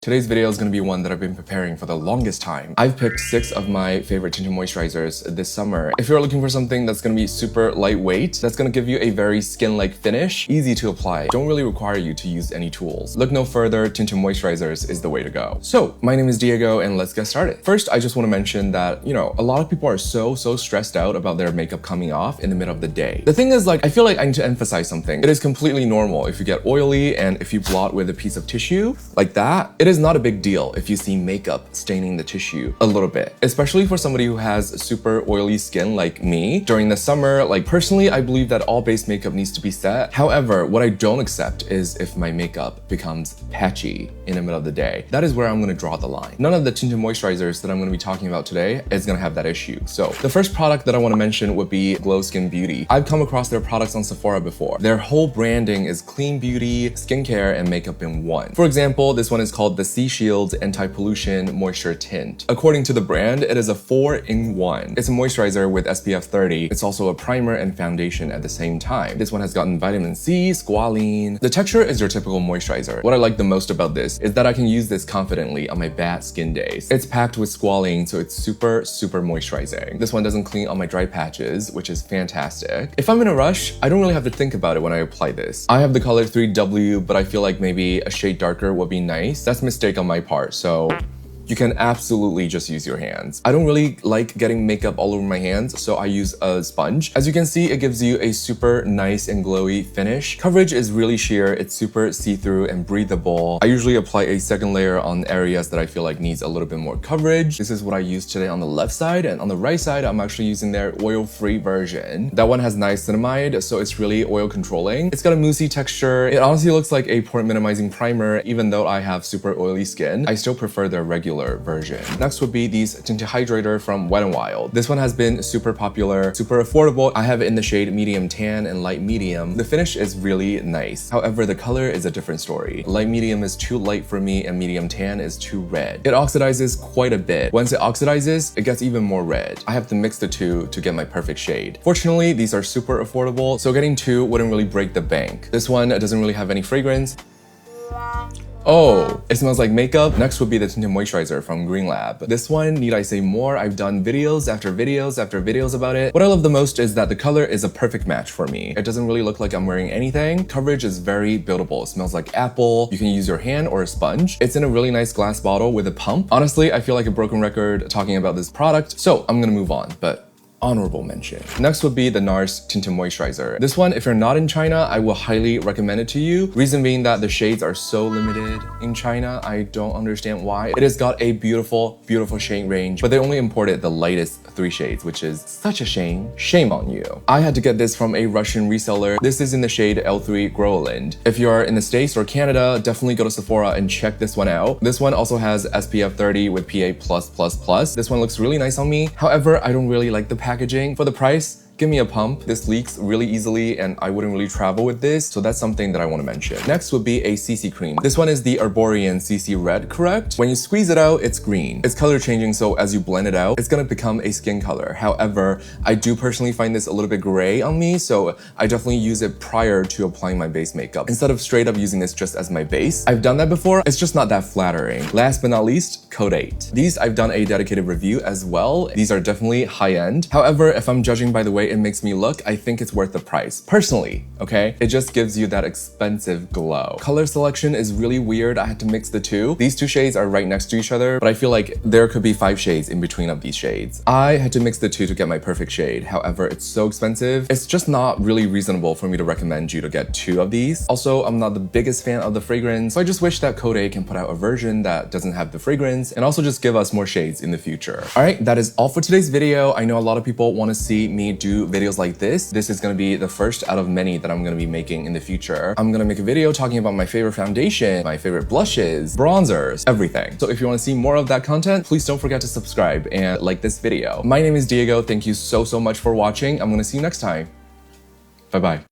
Today's video is going to be one that I've been preparing for the longest time. I've picked 6 of my favorite tinted moisturizers this summer. If you're looking for something that's going to be super lightweight, that's going to give you a very skin-like finish, easy to apply, don't really require you to use any tools. Look no further, tinted moisturizers is the way to go. So, my name is Diego and let's get started. First, I just want to mention that, a lot of people are so stressed out about their makeup coming off in the middle of the day. The thing is, I feel like I need to emphasize something. It is completely normal if you get oily and if you blot with a piece of tissue like that. It is not a big deal if you see makeup staining the tissue a little bit, especially for somebody who has super oily skin like me. During the summer, personally, I believe that all base makeup needs to be set. However, what I don't accept is if my makeup becomes patchy in the middle of the day. That is where I'm going to draw the line. None of the tinted moisturizers that I'm going to be talking about today is going to have that issue. So the first product that I want to mention would be Glow Skin Beauty. I've come across their products on Sephora before. Their whole branding is clean beauty, skincare, and makeup in one. For example, this one is called the Sea Shield Anti-Pollution Moisture Tint. According to the brand, it is a 4-in-1. It's a moisturizer with SPF 30. It's also a primer and foundation at the same time. This one has gotten vitamin C, squalene. The texture is your typical moisturizer. What I like the most about this is that I can use this confidently on my bad skin days. It's packed with squalene, so it's super moisturizing. This one doesn't clean all my dry patches, which is fantastic. If I'm in a rush, I don't really have to think about it when I apply this. I have the color 3W, but I feel like maybe a shade darker would be nice. That's a mistake on my part, so you can absolutely just use your hands. I don't really like getting makeup all over my hands, so I use a sponge. As you can see, it gives you a super nice and glowy finish. Coverage is really sheer, it's super see-through and breathable. I usually apply a second layer on areas that I feel like needs a little bit more coverage. This is what I use today on the left side, and on the right side, I'm actually using their oil-free version. That one has niacinamide, so it's really oil controlling. It's got a moussey texture. It honestly looks like a pore minimizing primer. Even though I have super oily skin, I still prefer their regular version. Next would be these tinted hydrator from Wet n Wild. This one has been super popular, super affordable. I have it in the shade medium tan and light medium. The finish is really nice. However, the color is a different story. Light medium is too light for me and medium tan is too red. It oxidizes quite a bit. Once it oxidizes, it gets even more red. I have to mix the two to get my perfect shade. Fortunately, these are super affordable, so getting 2 wouldn't really break the bank. This one doesn't really have any fragrance. Oh, it smells like makeup. Next would be the tinted moisturizer from Green Lab. This one, need I say more? I've done videos after videos about it. What I love the most is that the color is a perfect match for me. It doesn't really look like I'm wearing anything. Coverage is very buildable. It smells like apple. You can use your hand or a sponge. It's in a really nice glass bottle with a pump. Honestly, I feel like a broken record talking about this product, so I'm gonna move on, but honorable mention. Next would be the NARS Tinted Moisturizer. This one, if you're not in China, I will highly recommend it to you. Reason being that the shades are so limited in China. I don't understand why. It has got a beautiful shade range, but they only imported the lightest 3 shades, which is such a shame. Shame on you. I had to get this from a Russian reseller. This is in the shade L3 Groland. If you're in the States or Canada, definitely go to Sephora and check this one out. This one also has SPF 30 with PA+++. This one looks really nice on me. However, I don't really like the packaging. For the price, give me a pump. This leaks really easily and I wouldn't really travel with this, so that's something that I want to mention. Next would be a CC cream. This one is the Arborian CC Red, correct? When you squeeze it out, it's green. It's color changing, so as you blend it out, it's gonna become a skin color. However, I do personally find this a little bit gray on me, so I definitely use it prior to applying my base makeup, instead of straight up using this just as my base. I've done that before, it's just not that flattering. Last but not least, Code 8. These I've done a dedicated review as well. These are definitely high-end. However, if I'm judging by the way it makes me look, I think it's worth the price. Personally, okay? It just gives you that expensive glow. Color selection is really weird. I had to mix the 2. These 2 shades are right next to each other, but I feel like there could be 5 shades in between of these shades. I had to mix the 2 to get my perfect shade. However, it's so expensive. It's just not really reasonable for me to recommend you to get 2 of these. Also, I'm not the biggest fan of the fragrance, so I just wish that Code 8 can put out a version that doesn't have the fragrance and also just give us more shades in the future. All right, that is all for today's video. I know a lot of people want to see me do videos like this. This is going to be the first out of many that I'm going to be making in the future. I'm going to make a video talking about my favorite foundation, my favorite blushes, bronzers, everything. So if you want to see more of that content, please don't forget to subscribe and like this video. My name is Diego. Thank you so much for watching. I'm going to see you next time. Bye-bye.